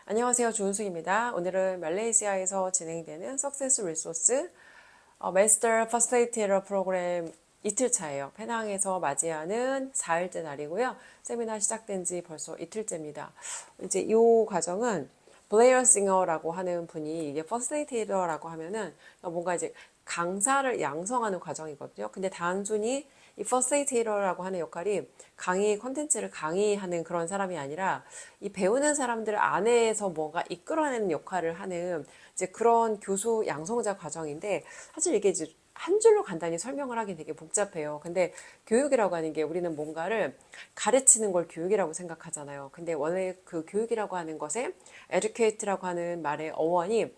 안녕하세요. 조은숙입니다. 오늘은 말레이시아에서 진행되는 Success Resource Master Facilitator 프로그램 이틀차예요. 페낭에서 맞이하는 4일째 날이고요. 세미나 시작된 지 벌써 이틀째입니다. 이제 이 과정은 블레이어 싱어라고 하는 분이 이게 퍼실리테이터라고 하면은 뭔가 이제 강사를 양성하는 과정이거든요. 근데 단순히 이 퍼실리테이터라고 하는 역할이 강의 컨텐츠를 강의하는 그런 사람이 아니라 이 배우는 사람들 안에서 뭔가 이끌어내는 역할을 하는 이제 그런 교수 양성자 과정인데 사실 이게 이제 한 줄로 간단히 설명을 하긴 되게 복잡해요. 근데 교육이라고 하는 게 우리는 뭔가를 가르치는 걸 교육이라고 생각하잖아요. 근데 원래 그 교육이라고 하는 것에 educate라고 하는 말의 어원이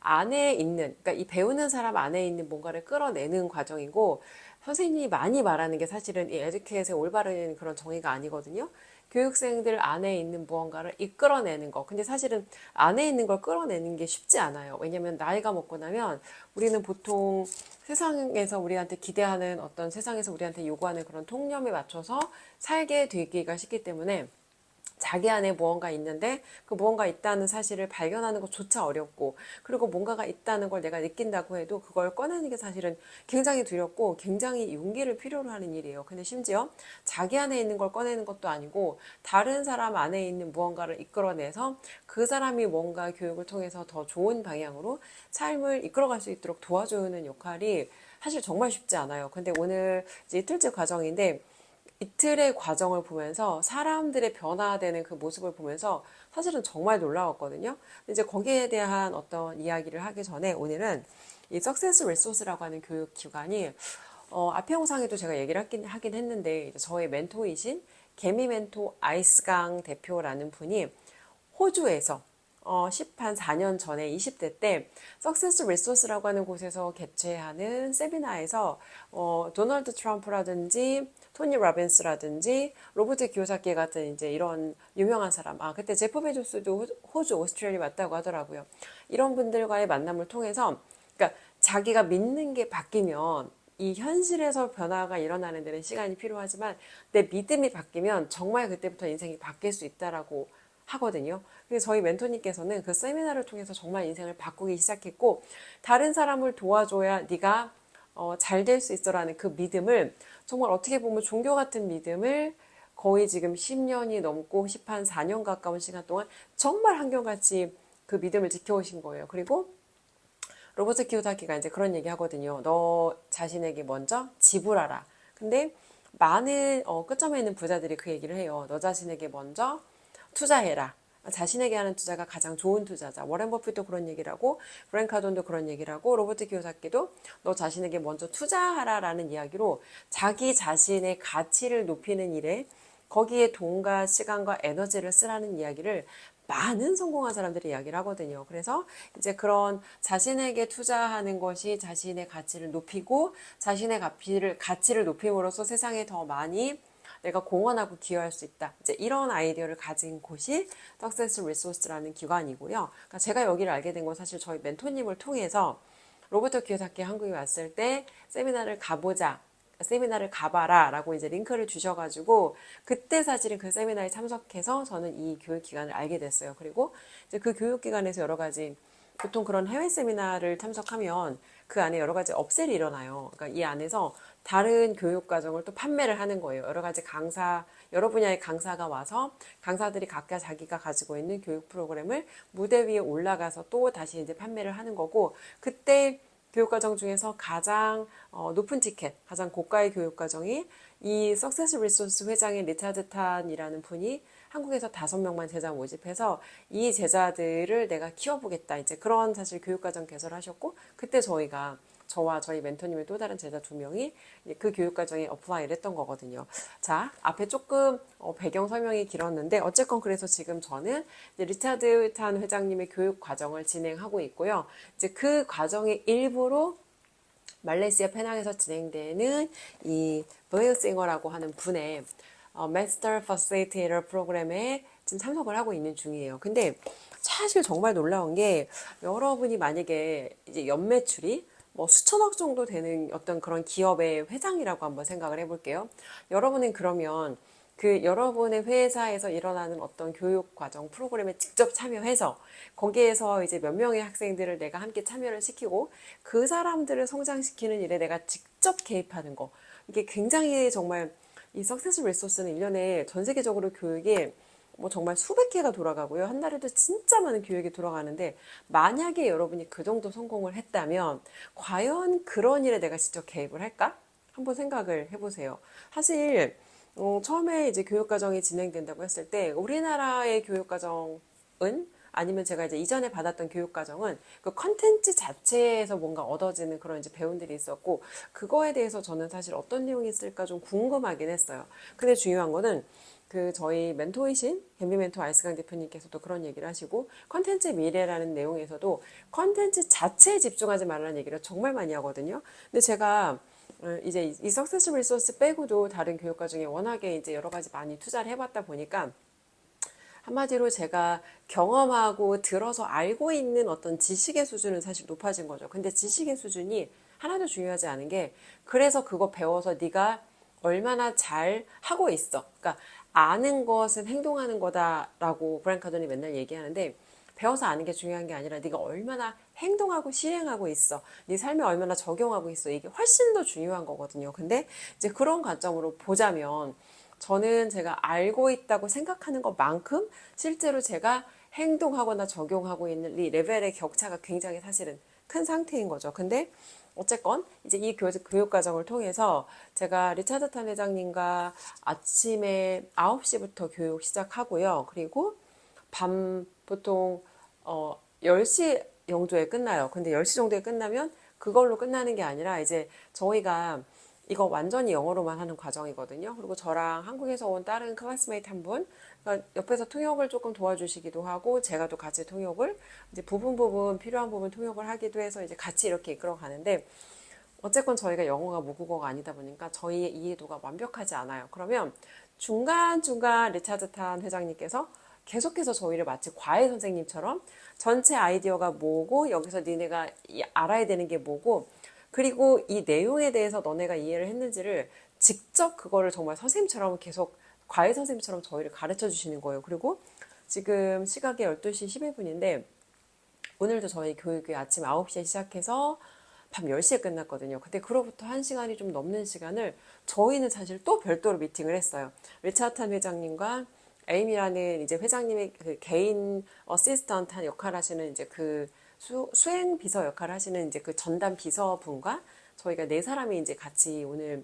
안에 있는, 그러니까 이 배우는 사람 안에 있는 뭔가를 끌어내는 과정이고, 선생님이 많이 말하는 게 사실은 이 에듀케이트의 올바른 그런 정의가 아니거든요. 교육생들 안에 있는 무언가를 이끌어내는 거. 근데 사실은 안에 있는 걸 끌어내는 게 쉽지 않아요. 왜냐면 나이가 먹고 나면 우리는 보통 세상에서 우리한테 기대하는 어떤 세상에서 우리한테 요구하는 그런 통념에 맞춰서 살게 되기가 쉽기 때문에 자기 안에 무언가 있는데 그 무언가 있다는 사실을 발견하는 것조차 어렵고, 그리고 뭔가가 있다는 걸 내가 느낀다고 해도 그걸 꺼내는 게 사실은 굉장히 두렵고 굉장히 용기를 필요로 하는 일이에요. 근데 심지어 자기 안에 있는 걸 꺼내는 것도 아니고 다른 사람 안에 있는 무언가를 이끌어내서 그 사람이 뭔가 교육을 통해서 더 좋은 방향으로 삶을 이끌어갈 수 있도록 도와주는 역할이 사실 정말 쉽지 않아요. 근데 오늘 이제 이틀째 과정인데 이틀의 과정을 보면서 사람들의 변화되는 그 모습을 보면서 사실은 정말 놀라웠거든요. 이제 거기에 대한 어떤 이야기를 하기 전에 오늘은 이 Success Resource라고 하는 교육 기관이 앞에 영상에도 제가 얘기를 하긴 했는데 저의 멘토이신 개미 멘토 아이스강 대표라는 분이 호주에서 10한 4년 전에 20대 때 Success Resource라고 하는 곳에서 개최하는 세미나에서 도널드 트럼프라든지 토니 라빈스라든지 로버트 기요사키 같은 이제 이런 유명한 사람, 그때 제프 베조스도 호주 오스트레일리아 왔다고 하더라고요. 이런 분들과의 만남을 통해서, 그러니까 자기가 믿는 게 바뀌면 이 현실에서 변화가 일어나는 데는 시간이 필요하지만 내 믿음이 바뀌면 정말 그때부터 인생이 바뀔 수 있다라고 하거든요. 그래서 저희 멘토님께서는 그 세미나를 통해서 정말 인생을 바꾸기 시작했고, 다른 사람을 도와줘야 네가 잘 될 수 있어라는 그 믿음을, 정말 어떻게 보면 종교 같은 믿음을 거의 지금 10년이 넘고 10한 4년 가까운 시간 동안 정말 한결같이 그 믿음을 지켜오신 거예요. 그리고 로버트 키요사키가 이제 그런 얘기 하거든요. 너 자신에게 먼저 지불하라. 근데 많은 끝점에 있는 부자들이 그 얘기를 해요. 너 자신에게 먼저 투자해라. 자신에게 하는 투자가 가장 좋은 투자자. 워렌 버핏도 그런 얘기를 하고, 프랭 카돈도 그런 얘기를 하고, 로버트 키요사키도 너 자신에게 먼저 투자하라라는 이야기로 자기 자신의 가치를 높이는 일에 거기에 돈과 시간과 에너지를 쓰라는 이야기를 많은 성공한 사람들이 이야기를 하거든요. 그래서 이제 그런 자신에게 투자하는 것이 자신의 가치를 높이고 자신의 가치를 높임으로써 세상에 더 많이 내가 공헌하고 기여할 수 있다. 이제 이런 아이디어를 가진 곳이 Success Resource라는 기관이고요. 그러니까 제가 여기를 알게 된 건 사실 저희 멘토님을 통해서 로버트 키요사키 한국에 왔을 때 세미나를 가보자. 세미나를 가봐라 라고 이제 링크를 주셔가지고 그때 사실은 그 세미나에 참석해서 저는 이 교육기관을 알게 됐어요. 그리고 이제 그 교육기관에서 여러 가지, 보통 그런 해외 세미나를 참석하면 그 안에 여러 가지 업셀이 일어나요. 그러니까 이 안에서 다른 교육 과정을 또 판매를 하는 거예요. 여러 가지 강사, 여러 분야의 강사가 와서 강사들이 각각 자기가 가지고 있는 교육 프로그램을 무대 위에 올라가서 또 다시 이제 판매를 하는 거고, 그때 교육과정 중에서 가장 높은 티켓, 가장 고가의 교육과정이 이 Success Resource 회장인 리차드 탄이라는 분이 한국에서 5명만 제자 모집해서 이 제자들을 내가 키워보겠다. 이제 그런 사실 교육과정 개설을 하셨고, 그때 저와 저희 멘토님의 또 다른 제자 2명이 그 교육과정에 어플라이를 했던 거거든요. 자, 앞에 조금 배경 설명이 길었는데 어쨌건 그래서 지금 저는 이제 리차드 탄 회장님의 교육과정을 진행하고 있고요. 이제 그 과정의 일부로 말레이시아 페낭에서 진행되는 이 브레이싱어라고 하는 분의 Master Facilitator 프로그램에 지금 참석을 하고 있는 중이에요. 근데 사실 정말 놀라운 게, 여러분이 만약에 이제 연매출이 뭐 수천억 정도 되는 어떤 그런 기업의 회장이라고 한번 생각을 해볼게요. 여러분은 그러면 그 여러분의 회사에서 일어나는 어떤 교육 과정 프로그램에 직접 참여해서 거기에서 이제 몇 명의 학생들을 내가 함께 참여를 시키고 그 사람들을 성장시키는 일에 내가 직접 개입하는 거. 이게 굉장히 정말 이 석세스 리소스는 1년에 전 세계적으로 교육이 뭐 정말 수백 개가 돌아가고요. 한 달에도 진짜 많은 교육이 돌아가는데 만약에 여러분이 그 정도 성공을 했다면 과연 그런 일에 내가 직접 개입을 할까? 한번 생각을 해보세요. 사실 처음에 이제 교육과정이 진행된다고 했을 때 우리나라의 교육과정은 아니면 제가 이제 이전에 받았던 교육과정은 그 컨텐츠 자체에서 뭔가 얻어지는 그런 이제 배움들이 있었고 그거에 대해서 저는 사실 어떤 내용이 있을까 좀 궁금하긴 했어요. 근데 중요한 거는 그 저희 멘토이신 갬비 멘토 알스강 대표님께서도 그런 얘기를 하시고 컨텐츠의 미래라는 내용에서도 컨텐츠 자체에 집중하지 말라는 얘기를 정말 많이 하거든요. 근데 제가 이제 이 석세스 리소스 빼고도 다른 교육과정에 워낙에 이제 여러 가지 많이 투자를 해봤다 보니까 한마디로 제가 경험하고 들어서 알고 있는 어떤 지식의 수준은 사실 높아진 거죠. 근데 지식의 수준이 하나도 중요하지 않은 게 그래서 그거 배워서 네가 얼마나 잘 하고 있어. 그러니까 아는 것은 행동하는 거다라고 브란 카더니 맨날 얘기하는데 배워서 아는 게 중요한 게 아니라 네가 얼마나 행동하고 실행하고 있어. 네 삶에 얼마나 적용하고 있어. 이게 훨씬 더 중요한 거거든요. 근데 이제 그런 관점으로 보자면 저는 제가 알고 있다고 생각하는 것만큼 실제로 제가 행동하거나 적용하고 있는 이 레벨의 격차가 굉장히 사실은 큰 상태인 거죠. 근데 어쨌건 이제 이 교육 과정을 통해서 제가 리차드 탄 회장님과 아침에 9시부터 교육 시작하고요. 그리고 밤 보통 10시 정도에 끝나요. 근데 10시 정도에 끝나면 그걸로 끝나는 게 아니라 이제 저희가 이거 완전히 영어로만 하는 과정이거든요. 그리고 저랑 한국에서 온 다른 클래스메이트 한 분, 그러니까 옆에서 통역을 조금 도와주시기도 하고, 제가 또 같이 통역을, 이제 필요한 부분 통역을 하기도 해서 이제 같이 이렇게 이끌어 가는데, 어쨌건 저희가 영어가 모국어가 아니다 보니까 저희의 이해도가 완벽하지 않아요. 그러면 중간중간 리차드 탄 회장님께서 계속해서 저희를 마치 과외 선생님처럼 전체 아이디어가 뭐고, 여기서 니네가 알아야 되는 게 뭐고, 그리고 이 내용에 대해서 너네가 이해를 했는지를 직접 그거를 정말 선생님처럼 계속 과외 선생님처럼 저희를 가르쳐 주시는 거예요. 그리고 지금 시각이 12시 11분인데 오늘도 저희 교육이 아침 9시에 시작해서 밤 10시에 끝났거든요. 근데 그로부터 1시간이 좀 넘는 시간을 저희는 사실 또 별도로 미팅을 했어요. 리차탄 회장님과 에이미라는 이제 회장님의 그 개인 어시스턴트 역할 하시는 이제 그 수행 비서 역할을 하시는 이제 그 전담 비서분과 저희가 4사람이 이제 같이 오늘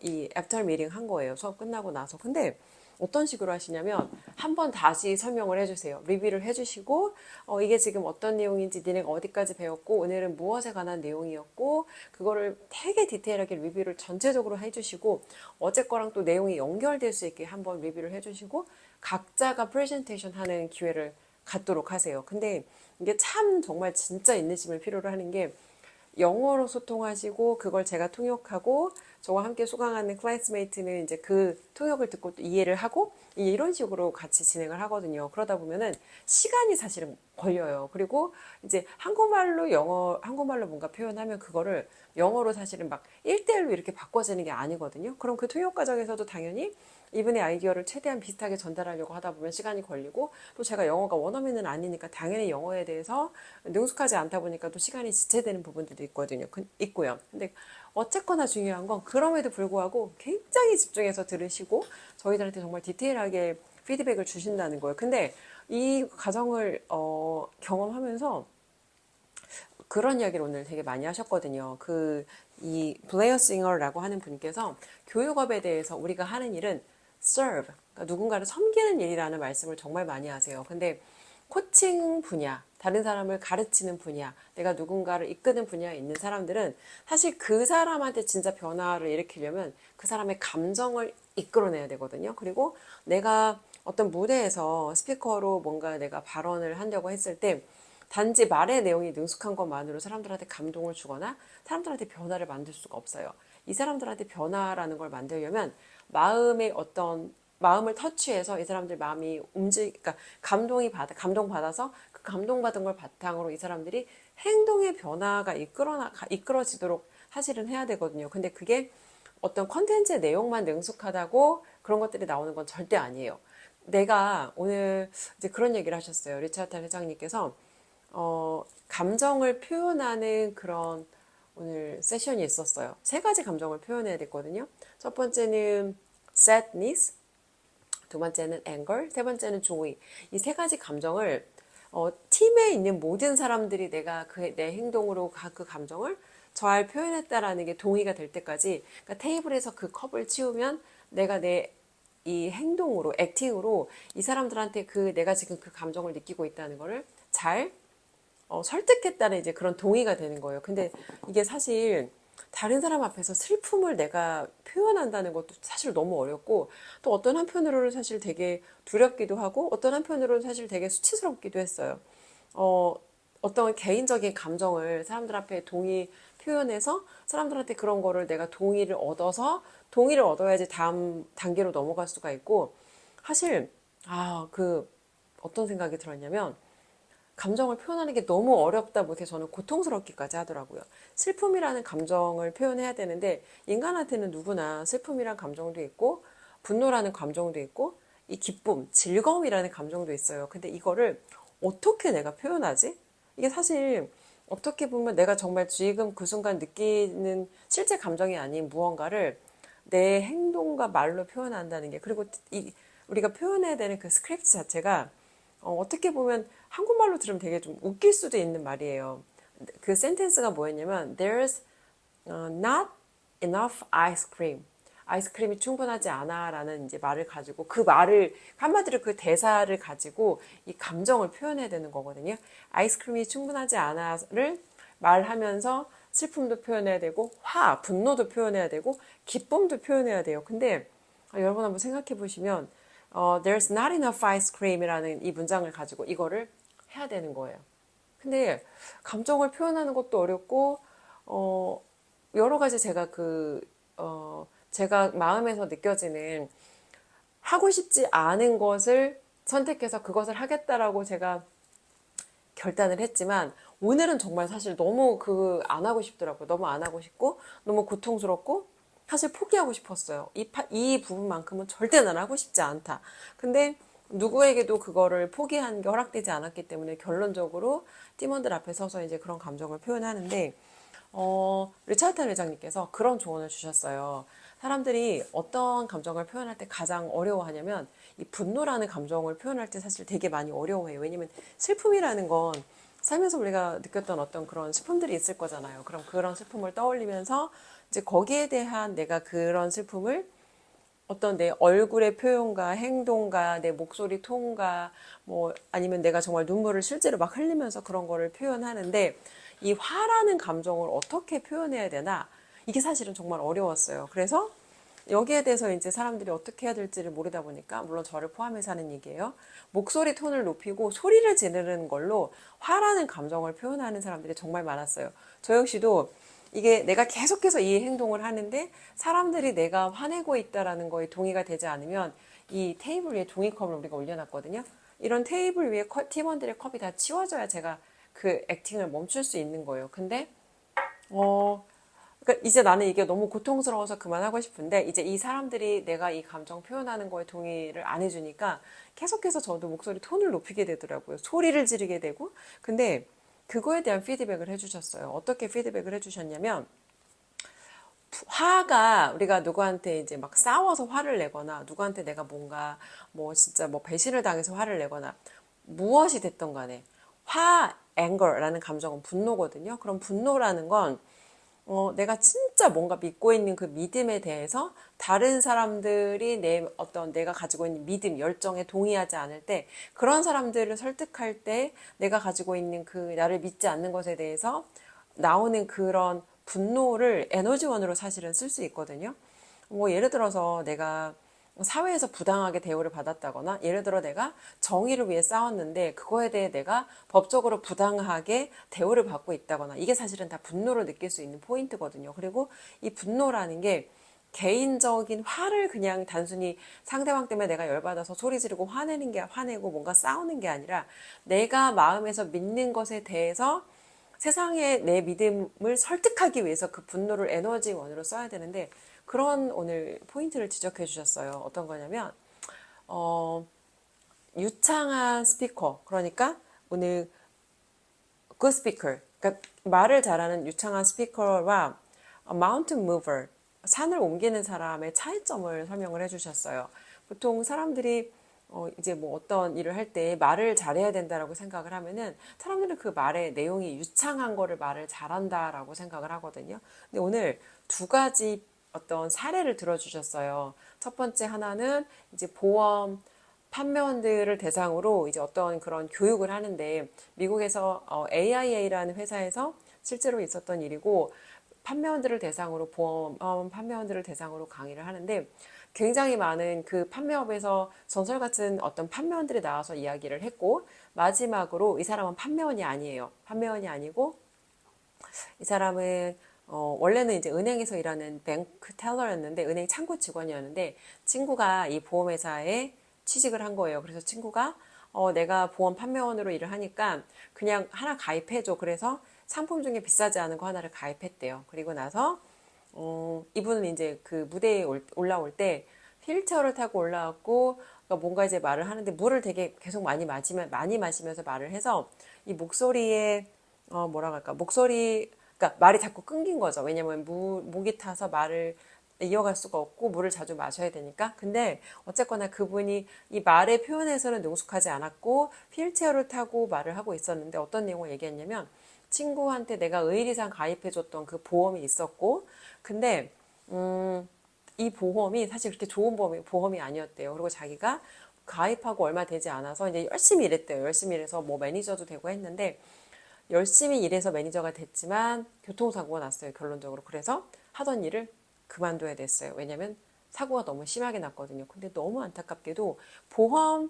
이 애프터 미팅 한 거예요. 수업 끝나고 나서. 근데 어떤 식으로 하시냐면 한 번 다시 설명을 해주세요. 리뷰를 해주시고 이게 지금 어떤 내용인지 니네가 어디까지 배웠고 오늘은 무엇에 관한 내용이었고 그거를 되게 디테일하게 리뷰를 전체적으로 해주시고 어제 거랑 또 내용이 연결될 수 있게 한번 리뷰를 해주시고 각자가 프레젠테이션 하는 기회를 갖도록 하세요. 근데 이게 참 정말 진짜 인내심을 필요로 하는 게 영어로 소통하시고 그걸 제가 통역하고 저와 함께 수강하는 클래스메이트는 이제 그 통역을 듣고 또 이해를 하고 이런 식으로 같이 진행을 하거든요. 그러다 보면은 시간이 사실은 걸려요. 그리고 이제 한국말로 뭔가 표현하면 그거를 영어로 사실은 막 1대1로 이렇게 바꿔지는 게 아니거든요. 그럼 그 통역 과정에서도 당연히 이분의 아이디어를 최대한 비슷하게 전달하려고 하다 보면 시간이 걸리고 또 제가 영어가 원어민은 아니니까 당연히 영어에 대해서 능숙하지 않다 보니까 또 시간이 지체되는 부분들도 있고요. 근데 어쨌거나 중요한 건 그럼에도 불구하고 굉장히 집중해서 들으시고 저희들한테 정말 디테일하게 피드백을 주신다는 거예요. 근데 이 과정을 경험하면서 그런 이야기를 오늘 되게 많이 하셨거든요. 이 블레어 싱어라고 하는 분께서 교육업에 대해서 우리가 하는 일은 serve, 그러니까 누군가를 섬기는 일이라는 말씀을 정말 많이 하세요. 근데 코칭 분야, 다른 사람을 가르치는 분야, 내가 누군가를 이끄는 분야에 있는 사람들은 사실 그 사람한테 진짜 변화를 일으키려면 그 사람의 감정을 이끌어내야 되거든요. 그리고 내가 어떤 무대에서 스피커로 뭔가 내가 발언을 하려고 했을 때 단지 말의 내용이 능숙한 것만으로 사람들한테 감동을 주거나 사람들한테 변화를 만들 수가 없어요. 이 사람들한테 변화라는 걸 만들려면 마음을 터치해서 이 사람들 마음이 그러니까 감동받아서 그 감동받은 걸 바탕으로 이 사람들이 행동의 변화가 이끌어지도록 사실은 해야 되거든요. 근데 그게 어떤 컨텐츠의 내용만 능숙하다고 그런 것들이 나오는 건 절대 아니에요. 내가 오늘 이제 그런 얘기를 하셨어요. 리차드 회장님께서 감정을 표현하는 그런 오늘 세션이 있었어요. 세 가지 감정을 표현해야 됐거든요. 첫 번째는 sadness, 두 번째는 anger, 세 번째는 joy. 이 세 가지 감정을 팀에 있는 모든 사람들이 내가 내 행동으로 그 감정을 잘 표현했다라는 게 동의가 될 때까지, 그러니까 테이블에서 그 컵을 치우면 내가 내 이 행동으로, 액팅으로 이 사람들한테 내가 지금 그 감정을 느끼고 있다는 거를 잘 설득했다는 이제 그런 동의가 되는 거예요. 근데 이게 사실 다른 사람 앞에서 슬픔을 내가 표현한다는 것도 사실 너무 어렵고, 또 어떤 한편으로는 사실 되게 두렵기도 하고, 어떤 한편으로는 사실 되게 수치스럽기도 했어요. 어떤 개인적인 감정을 사람들 앞에 표현해서 사람들한테 그런 거를 내가 동의를 얻어야지 다음 단계로 넘어갈 수가 있고, 사실 어떤 생각이 들었냐면, 감정을 표현하는 게 너무 어렵다 못해 저는 고통스럽기까지 하더라고요. 슬픔이라는 감정을 표현해야 되는데, 인간한테는 누구나 슬픔이라는 감정도 있고 분노라는 감정도 있고 이 기쁨, 즐거움이라는 감정도 있어요. 근데 이거를 어떻게 내가 표현하지? 이게 사실 어떻게 보면 내가 정말 지금 그 순간 느끼는 실제 감정이 아닌 무언가를 내 행동과 말로 표현한다는 게, 그리고 우리가 표현해야 되는 그 스크립트 자체가 어떻게 보면 한국말로 들으면 되게 좀 웃길 수도 있는 말이에요. 그 센텐스가 뭐였냐면 there's not enough ice cream. 아이스크림이 충분하지 않아 라는 이제 말을 가지고, 그 말을 한마디로 그 대사를 가지고 이 감정을 표현해야 되는 거거든요. 아이스크림이 충분하지 않아를 말하면서 슬픔도 표현해야 되고 분노도 표현해야 되고 기쁨도 표현해야 돼요. 근데 여러분 한번 생각해 보시면 there's not enough ice cream이라는 이 문장을 가지고 이거를 해야 되는 거예요. 근데 감정을 표현하는 것도 어렵고 여러 가지 제가 마음에서 느껴지는 하고 싶지 않은 것을 선택해서 그것을 하겠다라고 제가 결단을 했지만, 오늘은 정말 사실 너무 안 하고 싶더라고요. 너무 안 하고 싶고 너무 고통스럽고 사실 포기하고 싶었어요. 이 부분만큼은 절대 난 하고 싶지 않다. 근데 누구에게도 그거를 포기하는 게 허락되지 않았기 때문에 결론적으로 팀원들 앞에 서서 이제 그런 감정을 표현하는데, 리차드 회장님께서 그런 조언을 주셨어요. 사람들이 어떤 감정을 표현할 때 가장 어려워하냐면 이 분노라는 감정을 표현할 때 사실 되게 많이 어려워해요. 왜냐면 슬픔이라는 건 살면서 우리가 느꼈던 어떤 그런 슬픔들이 있을 거잖아요. 그럼 그런 슬픔을 떠올리면서 이제 거기에 대한 내가 그런 슬픔을 어떤 내 얼굴의 표현과 행동과 내 목소리 톤과 뭐 아니면 내가 정말 눈물을 실제로 막 흘리면서 그런 거를 표현하는데, 이 화라는 감정을 어떻게 표현해야 되나, 이게 사실은 정말 어려웠어요. 그래서 여기에 대해서 이제 사람들이 어떻게 해야 될지를 모르다 보니까, 물론 저를 포함해서 하는 얘기예요. 목소리 톤을 높이고 소리를 지르는 걸로 화라는 감정을 표현하는 사람들이 정말 많았어요. 저 역시도 이게 내가 계속해서 이 행동을 하는데 사람들이 내가 화내고 있다라는 거에 동의가 되지 않으면 이 테이블 위에 종이컵을 우리가 올려놨거든요. 이런 테이블 위에 팀원들의 컵이 다 치워져야 제가 그 액팅을 멈출 수 있는 거예요. 근데 그러니까 이제 나는 이게 너무 고통스러워서 그만하고 싶은데, 이제 이 사람들이 내가 이 감정 표현하는 거에 동의를 안 해주니까 계속해서 저도 목소리 톤을 높이게 되더라고요. 소리를 지르게 되고. 근데 그거에 대한 피드백을 해주셨어요. 어떻게 피드백을 해주셨냐면, 화가 우리가 누구한테 이제 막 싸워서 화를 내거나 누구한테 내가 뭔가 뭐 진짜 뭐 배신을 당해서 화를 내거나 무엇이 됐던 간에 anger라는 감정은 분노거든요. 그럼 분노라는 건 내가 진짜 뭔가 믿고 있는 그 믿음에 대해서 다른 사람들이 내가 가지고 있는 믿음, 열정에 동의하지 않을 때, 그런 사람들을 설득할 때 내가 가지고 있는 나를 믿지 않는 것에 대해서 나오는 그런 분노를 에너지원으로 사실은 쓸 수 있거든요. 뭐 예를 들어서 내가 사회에서 부당하게 대우를 받았다거나, 예를 들어 내가 정의를 위해 싸웠는데 그거에 대해 내가 법적으로 부당하게 대우를 받고 있다거나, 이게 사실은 다 분노를 느낄 수 있는 포인트거든요. 그리고 이 분노라는 게 개인적인 화를 그냥 단순히 상대방 때문에 내가 열받아서 소리 지르고 화내고 뭔가 싸우는 게 아니라, 내가 마음에서 믿는 것에 대해서 세상에 내 믿음을 설득하기 위해서 그 분노를 에너지원으로 써야 되는데, 그런 오늘 포인트를 지적해 주셨어요. 어떤 거냐면 유창한 스피커, 그러니까 오늘 good speaker, 그러니까 말을 잘하는 유창한 스피커와 mountain mover, 산을 옮기는 사람의 차이점을 설명을 해주셨어요. 보통 사람들이 이제 뭐 어떤 일을 할 때 말을 잘해야 된다라고 생각을 하면은 사람들은 그 말의 내용이 유창한 거를 말을 잘한다라고 생각을 하거든요. 근데 오늘 두 가지 어떤 사례를 들어주셨어요. 첫 번째 하나는 이제 보험 판매원들을 대상으로 이제 어떤 그런 교육을 하는데 미국에서 AIA라는 회사에서 실제로 있었던 일이고 판매원들을 대상으로 보험 판매원들을 대상으로 강의를 하는데 굉장히 많은 그 판매업에서 전설 같은 어떤 판매원들이 나와서 이야기를 했고 마지막으로 이 사람은 판매원이 아니에요. 판매원이 아니고 이 사람은 원래는 이제 은행에서 일하는 뱅크 텔러였는데 은행 창구 직원이었는데 친구가 이 보험회사에 취직을 한 거예요. 그래서 친구가 내가 보험 판매원으로 일을 하니까 그냥 하나 가입해줘. 그래서 상품 중에 비싸지 않은 거 하나를 가입했대요. 그리고 나서 이분은 이제 그 무대에 올라올 때 휠체어를 타고 올라왔고 그러니까 뭔가 이제 말을 하는데 물을 되게 계속 많이 마시면서 말을 해서 이 목소리에 뭐라 할까 목소리 그러니까 말이 자꾸 끊긴 거죠. 왜냐면 목이 타서 말을 이어갈 수가 없고 물을 자주 마셔야 되니까. 근데 어쨌거나 그분이 이 말의 표현에서는 능숙하지 않았고 휠체어를 타고 말을 하고 있었는데 어떤 내용을 얘기했냐면 친구한테 내가 의리상 가입해줬던 그 보험이 있었고 근데 이 보험이 사실 그렇게 좋은 보험이 아니었대요. 그리고 자기가 가입하고 얼마 되지 않아서 이제 열심히 일했대요. 열심히 일해서 뭐 매니저도 되고 했는데 열심히 일해서 매니저가 됐지만 교통사고가 났어요. 결론적으로. 그래서 하던 일을 그만둬야 됐어요. 왜냐면 사고가 너무 심하게 났거든요. 근데 너무 안타깝게도 보험에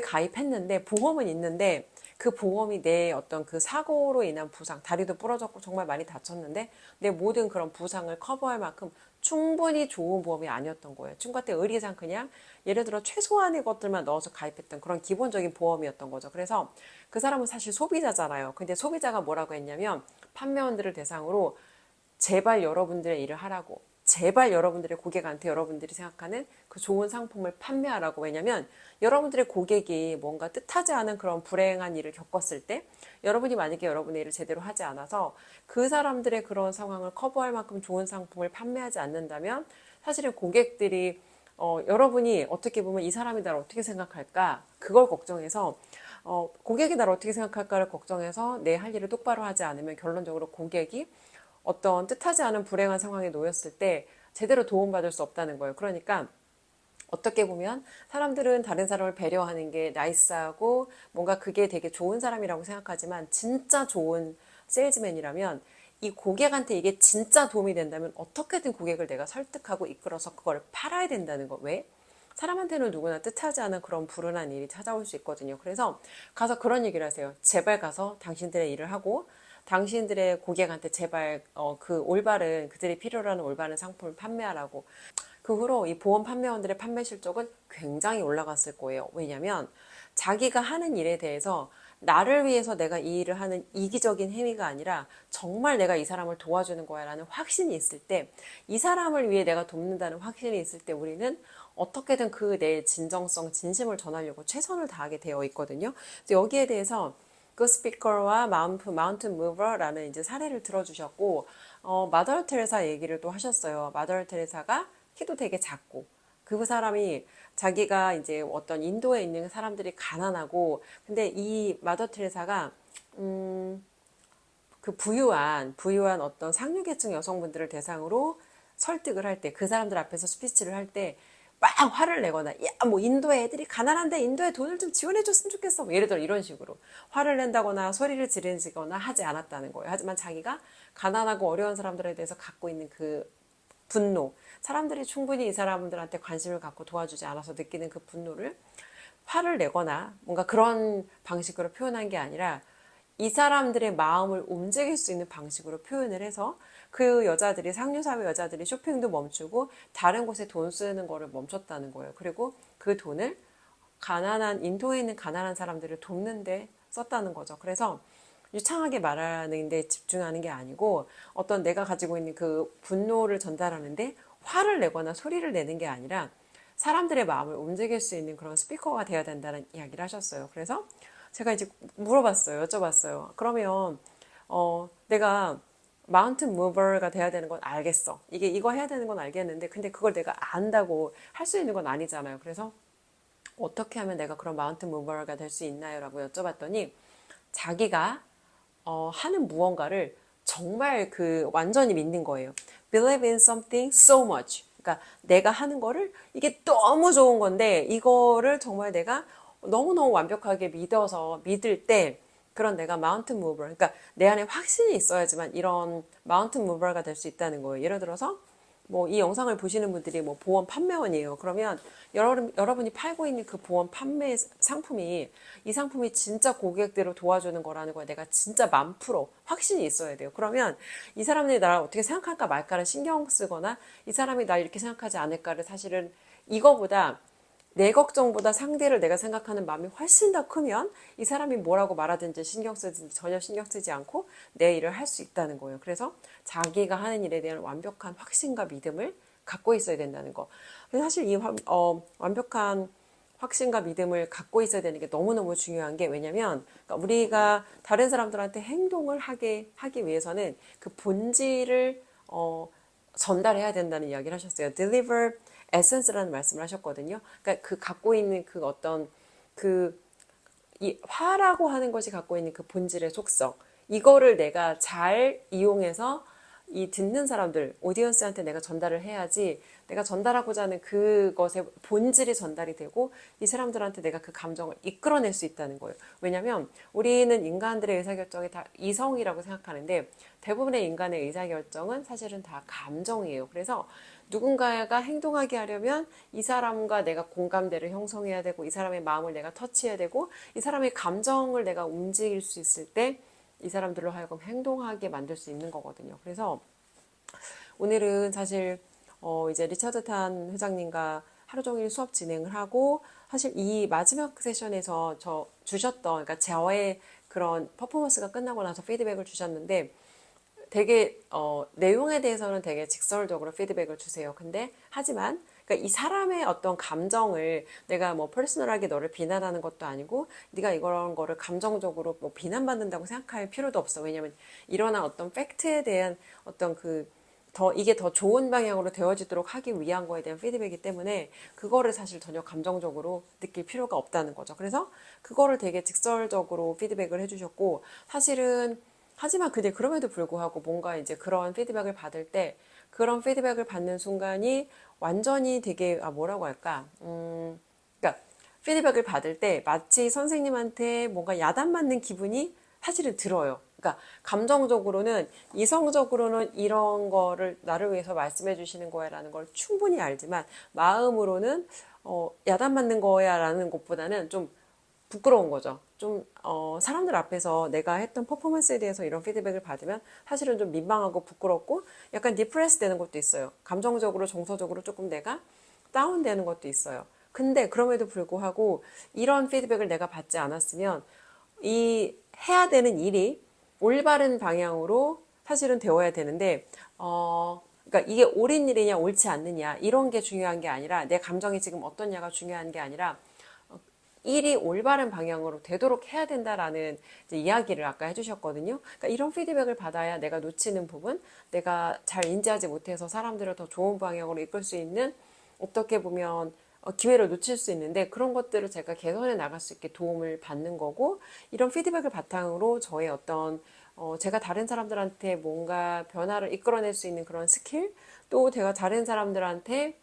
가입했는데 보험은 있는데 그 보험이 내 어떤 그 사고로 인한 부상, 다리도 부러졌고 정말 많이 다쳤는데 내 모든 그런 부상을 커버할 만큼 충분히 좋은 보험이 아니었던 거예요. 친구한테 의리상 그냥 예를 들어 최소한의 것들만 넣어서 가입했던 그런 기본적인 보험이었던 거죠. 그래서 그 사람은 사실 소비자잖아요. 근데 소비자가 뭐라고 했냐면 판매원들을 대상으로 제발 여러분들의 일을 하라고. 제발 여러분들의 고객한테 여러분들이 생각하는 그 좋은 상품을 판매하라고. 왜냐면 여러분들의 고객이 뭔가 뜻하지 않은 그런 불행한 일을 겪었을 때 여러분이 만약에 여러분의 일을 제대로 하지 않아서 그 사람들의 그런 상황을 커버할 만큼 좋은 상품을 판매하지 않는다면 사실은 고객들이 여러분이 어떻게 보면 이 사람이 나를 어떻게 생각할까 그걸 걱정해서 고객이 나를 어떻게 생각할까를 걱정해서 내 할 일을 똑바로 하지 않으면 결론적으로 고객이 어떤 뜻하지 않은 불행한 상황에 놓였을 때 제대로 도움받을 수 없다는 거예요. 그러니까 어떻게 보면 사람들은 다른 사람을 배려하는 게 나이스하고 뭔가 그게 되게 좋은 사람이라고 생각하지만 진짜 좋은 세일즈맨이라면 이 고객한테 이게 진짜 도움이 된다면 어떻게든 고객을 내가 설득하고 이끌어서 그걸 팔아야 된다는 거. 왜? 사람한테는 누구나 뜻하지 않은 그런 불운한 일이 찾아올 수 있거든요. 그래서 가서 그런 얘기를 하세요. 제발 가서 당신들의 일을 하고 당신들의 고객한테 제발 그 올바른 그들이 필요로 하는 올바른 상품을 판매하라고. 그 후로 이 보험 판매원들의 판매 실적은 굉장히 올라갔을 거예요. 왜냐하면 자기가 하는 일에 대해서 나를 위해서 내가 이 일을 하는 이기적인 행위가 아니라 정말 내가 이 사람을 도와주는 거야 라는 확신이 있을 때 이 사람을 위해 내가 돕는다는 확신이 있을 때 우리는 어떻게든 그 내 진정성, 진심을 전하려고 최선을 다하게 되어 있거든요. 여기에 대해서 그 스피커와 마운틴 무버라는 이제 사례를 들어주셨고 마더 테레사 얘기를 또 하셨어요. 마더 테레사가 키도 되게 작고 그 사람이 자기가 이제 어떤 인도에 있는 사람들이 가난하고 근데 이 마더 테레사가 그 부유한 어떤 상류계층 여성분들을 대상으로 설득을 할 때 그 사람들 앞에서 스피치를 할 때 막 화를 내거나 야 뭐 인도에 애들이 가난한데 인도에 돈을 좀 지원해 줬으면 좋겠어 뭐 예를 들어 이런 식으로 화를 낸다거나 소리를 지르거나 하지 않았다는 거예요. 하지만 자기가 가난하고 어려운 사람들에 대해서 갖고 있는 그 분노, 사람들이 충분히 이 사람들한테 관심을 갖고 도와주지 않아서 느끼는 그 분노를 화를 내거나 뭔가 그런 방식으로 표현한 게 아니라 이 사람들의 마음을 움직일 수 있는 방식으로 표현을 해서 그 여자들이 상류사회 여자들이 쇼핑도 멈추고 다른 곳에 돈 쓰는 거를 멈췄다는 거예요. 그리고 그 돈을 가난한 인도에 있는 가난한 사람들을 돕는 데 썼다는 거죠. 그래서 유창하게 말하는 데 집중하는 게 아니고 어떤 내가 가지고 있는 그 분노를 전달하는데 화를 내거나 소리를 내는 게 아니라 사람들의 마음을 움직일 수 있는 그런 스피커가 돼야 된다는 이야기를 하셨어요. 그래서 제가 이제 물어봤어요. 여쭤봤어요. 그러면 내가 마운틴 무버가 돼야 되는 건 알겠어. 이거 해야 되는 건 알겠는데 근데 그걸 내가 안다고 할 수 있는 건 아니잖아요. 그래서 어떻게 하면 내가 그런 마운틴 무버가 될 수 있나요? 라고 여쭤봤더니 자기가 하는 무언가를 정말 완전히 믿는 거예요. Believe in something so much. 그러니까 내가 하는 거를 이게 너무 좋은 건데 이거를 정말 내가 너무너무 완벽하게 믿을 때 그런 내가 마운틴 무버, 그러니까 내 안에 확신이 있어야지만 이런 마운틴 무버가 될 수 있다는 거예요. 예를 들어서 뭐 이 영상을 보시는 분들이 뭐 보험 판매원이에요. 그러면 여러분이 팔고 있는 그 보험 판매 상품이 이 상품이 진짜 고객들을 도와주는 거라는 거에 내가 진짜 1000% 확신이 있어야 돼요. 그러면 이 사람들이 나를 어떻게 생각할까 말까를 신경 쓰거나 이 사람이 날 이렇게 생각하지 않을까를 사실은 이거보다 내 걱정보다 상대를 내가 생각하는 마음이 훨씬 더 크면 이 사람이 뭐라고 말하든지 신경 쓰든지 전혀 신경 쓰지 않고 내 일을 할 수 있다는 거예요. 그래서 자기가 하는 일에 대한 완벽한 확신과 믿음을 갖고 있어야 된다는 거. 사실 이 완벽한 확신과 믿음을 갖고 있어야 되는 게 너무너무 중요한 게 왜냐면 그러니까 우리가 다른 사람들한테 행동을 하기 위해서는 그 본질을 전달해야 된다는 이야기를 하셨어요. Deliver essence라는 말씀을 하셨거든요. 그러니까 그 갖고 있는 그 어떤 이 화라고 하는 것이 갖고 있는 그 본질의 속성, 이거를 내가 잘 이용해서 이 듣는 사람들, 오디언스한테 내가 전달을 해야지 내가 전달하고자 하는 그것의 본질이 전달이 되고 이 사람들한테 내가 그 감정을 이끌어낼 수 있다는 거예요. 왜냐하면 우리는 인간들의 의사결정이 다 이성이라고 생각하는데 대부분의 인간의 의사결정은 사실은 다 감정이에요. 그래서 누군가가 행동하게 하려면 이 사람과 내가 공감대를 형성해야 되고 이 사람의 마음을 내가 터치해야 되고 이 사람의 감정을 내가 움직일 수 있을 때 이 사람들로 하여금 행동하게 만들 수 있는 거거든요. 그래서 오늘은 사실 이제 리차드 탄 회장님과 하루 종일 수업 진행을 하고 사실 이 마지막 세션에서 그러니까 저의 그런 퍼포먼스가 끝나고 나서 피드백을 주셨는데 되게 내용에 대해서는 되게 직설적으로 피드백을 주세요. 근데 하지만 그러니까 이 사람의 어떤 감정을 내가 뭐 퍼스널하게 너를 비난하는 것도 아니고 네가 이런 거를 감정적으로 뭐 비난받는다고 생각할 필요도 없어. 왜냐면 일어난 어떤 팩트에 대한 어떤 이게 더 좋은 방향으로 되어지도록 하기 위한 거에 대한 피드백이기 때문에 그거를 사실 전혀 감정적으로 느낄 필요가 없다는 거죠. 그래서 그거를 되게 직설적으로 피드백을 해주셨고 사실은 하지만 그럼에도 불구하고 뭔가 이제 그런 피드백을 받을 때 그런 피드백을 받는 순간이 완전히 되게 뭐라고 할까 그러니까 피드백을 받을 때 마치 선생님한테 뭔가 야단맞는 기분이 사실은 들어요. 그러니까 감정적으로는 이성적으로는 이런 거를 나를 위해서 말씀해 주시는 거야라는 걸 충분히 알지만 마음으로는 야단맞는 거야라는 것보다는 좀 부끄러운 거죠. 좀 사람들 앞에서 내가 했던 퍼포먼스에 대해서 이런 피드백을 받으면 사실은 좀 민망하고 부끄럽고 약간 디프레스 되는 것도 있어요. 감정적으로 정서적으로 조금 내가 다운되는 것도 있어요. 근데 그럼에도 불구하고 이런 피드백을 내가 받지 않았으면 이 해야 되는 일이 올바른 방향으로 사실은 되어야 되는데 그러니까 이게 옳은 일이냐 옳지 않느냐 이런 게 중요한 게 아니라 내 감정이 지금 어떠냐가 중요한 게 아니라 일이 올바른 방향으로 되도록 해야 된다라는 이제 이야기를 아까 해주셨거든요. 그러니까 이런 피드백을 받아야 내가 놓치는 부분, 내가 잘 인지하지 못해서 사람들을 더 좋은 방향으로 이끌 수 있는 어떻게 보면 기회를 놓칠 수 있는데 그런 것들을 제가 개선해 나갈 수 있게 도움을 받는 거고 이런 피드백을 바탕으로 저의 어떤 제가 다른 사람들한테 뭔가 변화를 이끌어낼 수 있는 그런 스킬 또 제가 다른 사람들한테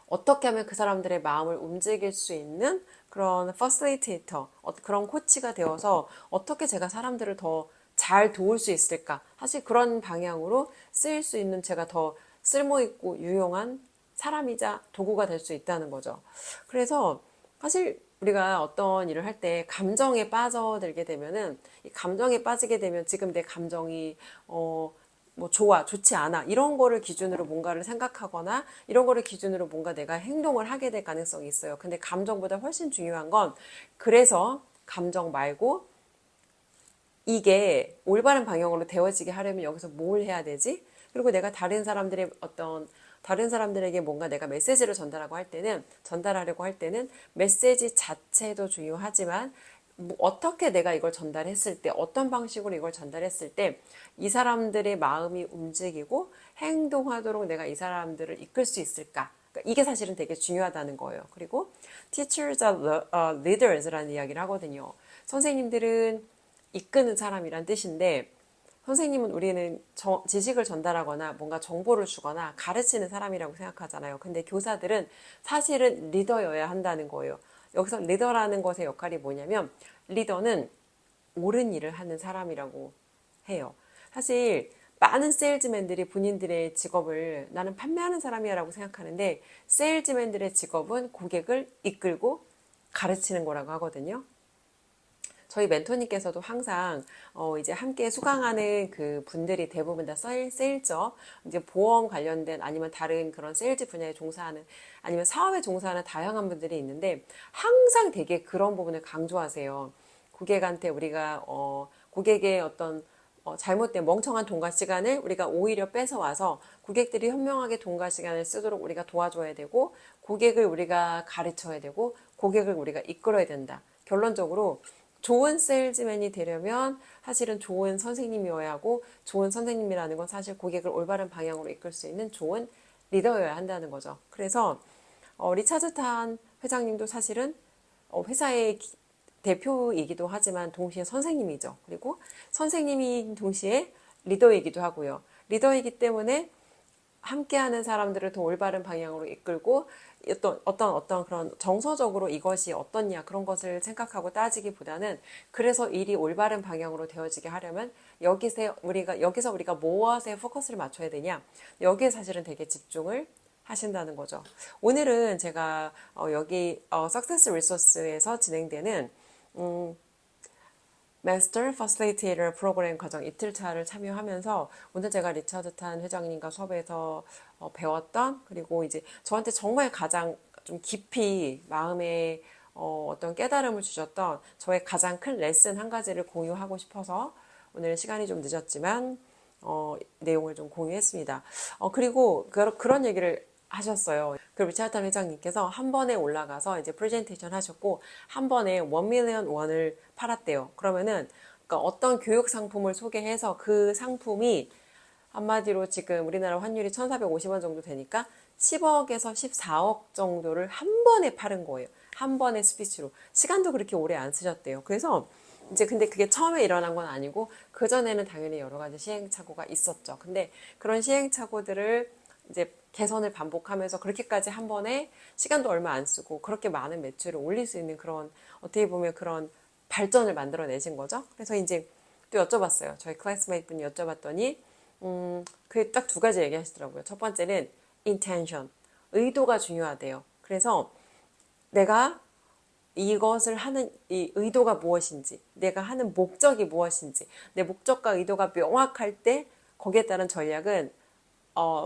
어떻게 하면 그 사람들의 마음을 움직일 수 있는 그런 퍼실리테이터, 그런 코치가 되어서 어떻게 제가 사람들을 더 잘 도울 수 있을까? 사실 그런 방향으로 쓰일 수 있는 제가 더 쓸모있고 유용한 사람이자 도구가 될 수 있다는 거죠. 그래서 사실 우리가 어떤 일을 할 때 감정에 빠져들게 되면은 이 감정에 빠지게 되면 지금 내 감정이 뭐 좋아, 좋지 않아 이런 거를 기준으로 뭔가를 생각하거나 이런 거를 기준으로 뭔가 내가 행동을 하게 될 가능성이 있어요. 근데 감정보다 훨씬 중요한 건 그래서 감정 말고 이게 올바른 방향으로 되어지게 하려면 여기서 뭘 해야 되지? 그리고 내가 다른 사람들의 어떤 다른 사람들에게 뭔가 내가 메시지를 전달하려고 할 때는 메시지 자체도 중요하지만 어떻게 내가 이걸 전달했을 때, 어떤 방식으로 이걸 전달했을 때 이 사람들의 마음이 움직이고 행동하도록 내가 이 사람들을 이끌 수 있을까? 그러니까 이게 사실은 되게 중요하다는 거예요. 그리고 teachers are leaders라는 이야기를 하거든요. 선생님들은 이끄는 사람이란 뜻인데 선생님은 우리는 지식을 전달하거나 뭔가 정보를 주거나 가르치는 사람이라고 생각하잖아요. 근데 교사들은 사실은 리더여야 한다는 거예요. 여기서 리더라는 것의 역할이 뭐냐면 리더는 옳은 일을 하는 사람이라고 해요. 사실 많은 세일즈맨들이 본인들의 직업을 나는 판매하는 사람이야 라고 생각하는데 세일즈맨들의 직업은 고객을 이끌고 가르치는 거라고 하거든요. 저희 멘토님께서도 항상 이제 함께 수강하는 그 분들이 대부분 다 세일즈업, 이제 보험 관련된 아니면 다른 그런 세일즈 분야에 종사하는 아니면 사업에 종사하는 다양한 분들이 있는데 항상 되게 그런 부분을 강조하세요. 고객한테 우리가 고객의 어떤 잘못된 멍청한 통과 시간을 우리가 오히려 뺏어와서 고객들이 현명하게 통과 시간을 쓰도록 우리가 도와줘야 되고 고객을 우리가 가르쳐야 되고 고객을 우리가 이끌어야 된다. 결론적으로 좋은 세일즈맨이 되려면 사실은 좋은 선생님이어야 하고 좋은 선생님이라는 건 사실 고객을 올바른 방향으로 이끌 수 있는 좋은 리더여야 한다는 거죠. 그래서 리차드 탄 회장님도 사실은 회사의 대표이기도 하지만 동시에 선생님이죠. 그리고 선생님이 동시에 리더이기도 하고요. 리더이기 때문에 함께하는 사람들을 더 올바른 방향으로 이끌고 어떤 그런 정서적으로 이것이 어떻냐 그런 것을 생각하고 따지기보다는 그래서 일이 올바른 방향으로 되어지게 하려면 여기서 우리가 무엇에 포커스를 맞춰야 되냐 여기에 사실은 되게 집중을 하신다는 거죠. 오늘은 제가 여기 Success Resource에서 진행되는 Master Facilitator 프로그램 과정 이틀차를 참여하면서 오늘 제가 리차드 탄 회장님과 수업에서 배웠던 그리고 이제 저한테 정말 가장 좀 깊이 마음에 어떤 깨달음을 주셨던 저의 가장 큰 레슨 한 가지를 공유하고 싶어서 오늘 시간이 좀 늦었지만 내용을 좀 공유했습니다. 그리고 그런 얘기를 하셨어요. 그 리차드 탄 회장님께서 한 번에 올라가서 이제 프레젠테이션 하셨고 한 번에 1 밀리언 원을 팔았대요. 그러면은 그러니까 어떤 교육 상품을 소개해서 그 상품이 한마디로 지금 우리나라 환율이 1,450원 정도 되니까 10억에서 14억 정도를 한 번에 팔은 거예요. 한 번의 스피치로. 시간도 그렇게 오래 안 쓰셨대요. 그래서 이제 근데 그게 처음에 일어난 건 아니고 그전에는 당연히 여러 가지 시행착오가 있었죠. 근데 그런 시행착오들을 이제 개선을 반복하면서 그렇게까지 한 번에 시간도 얼마 안 쓰고 그렇게 많은 매출을 올릴 수 있는 그런 어떻게 보면 그런 발전을 만들어내신 거죠. 그래서 이제 또 여쭤봤어요. 저희 클래스메이트 분이 여쭤봤더니 그게 딱 두 가지 얘기하시더라고요. 첫 번째는 intention, 의도가 중요하대요. 그래서 내가 이것을 하는 이 의도가 무엇인지, 내가 하는 목적이 무엇인지, 내 목적과 의도가 명확할 때 거기에 따른 전략은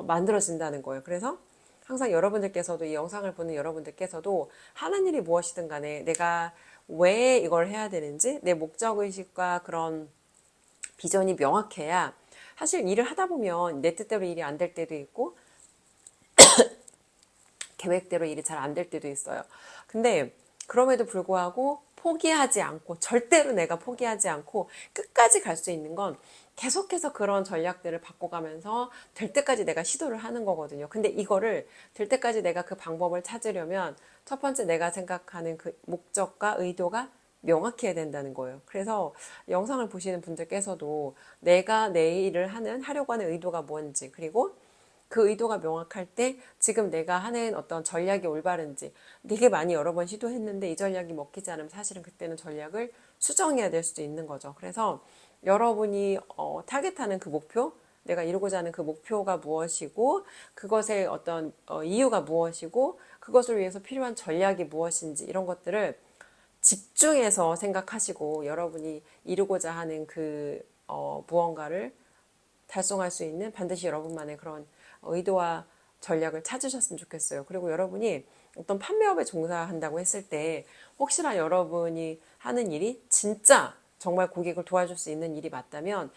만들어진다는 거예요. 그래서 항상 여러분들께서도 이 영상을 보는 여러분들께서도 하는 일이 무엇이든 간에 내가 왜 이걸 해야 되는지 내 목적의식과 그런 비전이 명확해야 사실 일을 하다 보면 내 뜻대로 일이 안 될 때도 있고 계획대로 일이 잘 안 될 때도 있어요. 근데 그럼에도 불구하고 포기하지 않고 절대로 내가 포기하지 않고 끝까지 갈 수 있는 건 계속해서 그런 전략들을 바꿔가면서 될 때까지 내가 시도를 하는 거거든요. 근데 이거를 될 때까지 내가 그 방법을 찾으려면 첫 번째 내가 생각하는 그 목적과 의도가 명확해야 된다는 거예요. 그래서 영상을 보시는 분들께서도 내가 내 일을 하려고 하는 의도가 뭔지 그리고 그 의도가 명확할 때 지금 내가 하는 어떤 전략이 올바른지 되게 많이 여러 번 시도했는데 이 전략이 먹히지 않으면 사실은 그때는 전략을 수정해야 될 수도 있는 거죠. 그래서 여러분이 타겟하는 그 목표, 내가 이루고자 하는 그 목표가 무엇이고 그것의 어떤 이유가 무엇이고 그것을 위해서 필요한 전략이 무엇인지 이런 것들을 집중해서 생각하시고 여러분이 이루고자 하는 그 무언가를 달성할 수 있는 반드시 여러분만의 그런 의도와 전략을 찾으셨으면 좋겠어요. 그리고 여러분이 어떤 판매업에 종사한다고 했을 때 혹시나 여러분이 하는 일이 진짜 정말 고객을 도와줄 수 있는 일이 맞다면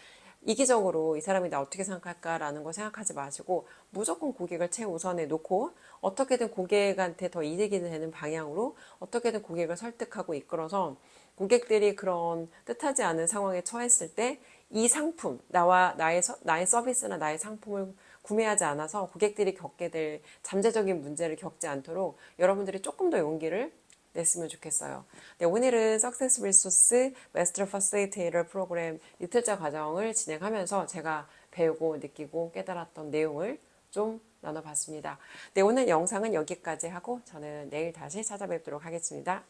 이기적으로 이 사람이 나 어떻게 생각할까라는 거 생각하지 마시고 무조건 고객을 최우선에 놓고 어떻게든 고객한테 더 이득이 되는 방향으로 어떻게든 고객을 설득하고 이끌어서 고객들이 그런 뜻하지 않은 상황에 처했을 때 이 상품, 나의 서비스나 나의 상품을 구매하지 않아서 고객들이 겪게 될 잠재적인 문제를 겪지 않도록 여러분들이 조금 더 용기를 냈으면 좋겠어요. 네, 오늘은 Success Resource Master Facilitator 프로그램 이틀차 과정을 진행하면서 제가 배우고 느끼고 깨달았던 내용을 좀 나눠봤습니다. 네, 오늘 영상은 여기까지 하고 저는 내일 다시 찾아뵙도록 하겠습니다.